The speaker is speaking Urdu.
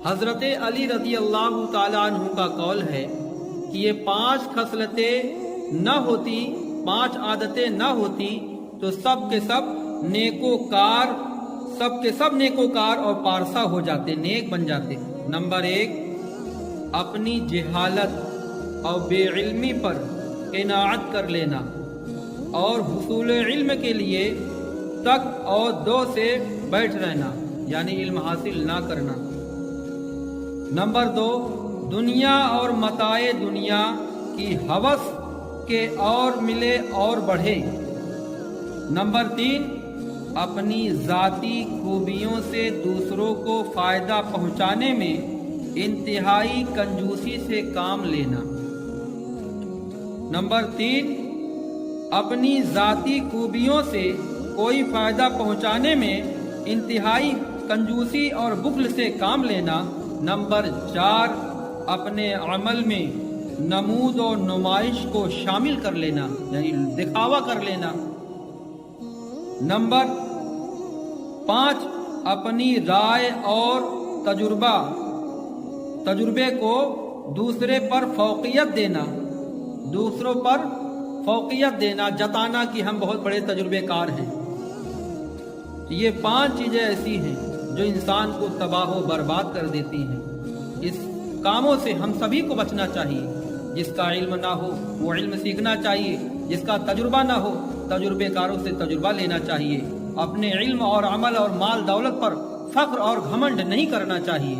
حضرت علی رضی اللہ تعالیٰ عنہ کا قول ہے کہ یہ 5 خصلتیں نہ ہوتی، 5 عادتیں نہ ہوتی تو سب کے سب نیکوکار اور پارسا ہو جاتے، نیک بن جاتے۔ نمبر 1، اپنی جہالت اور بے علمی پر قناعت کر لینا اور حصول علم کے لیے تک اور دو سے بیٹھ رہنا، یعنی علم حاصل نہ کرنا۔ نمبر 2، دنیا اور متاع دنیا کی ہوس کے اور ملے اور بڑھے۔ نمبر 3، اپنی ذاتی خوبیوں سے دوسروں کو فائدہ پہنچانے میں انتہائی کنجوسی سے کام لینا۔ نمبر 3، اپنی ذاتی خوبیوں سے کوئی فائدہ پہنچانے میں انتہائی کنجوسی اور بخل سے کام لینا۔ نمبر 4، اپنے عمل میں نمود و نمائش کو شامل کر لینا، یعنی دکھاوا کر لینا۔ نمبر 5، اپنی رائے اور تجربے کو دوسروں پر فوقیت دینا، جتانا کہ ہم بہت بڑے تجربے کار ہیں۔ یہ 5 چیزیں ایسی ہیں جو انسان کو تباہ و برباد کر دیتی ہیں۔ اس کاموں سے ہم سبھی کو بچنا چاہیے۔ جس کا علم نہ ہو وہ علم سیکھنا چاہیے، جس کا تجربہ نہ ہو تجربے کاروں سے تجربہ لینا چاہیے۔ اپنے علم اور عمل اور مال دولت پر فخر اور گھمنڈ نہیں کرنا چاہیے۔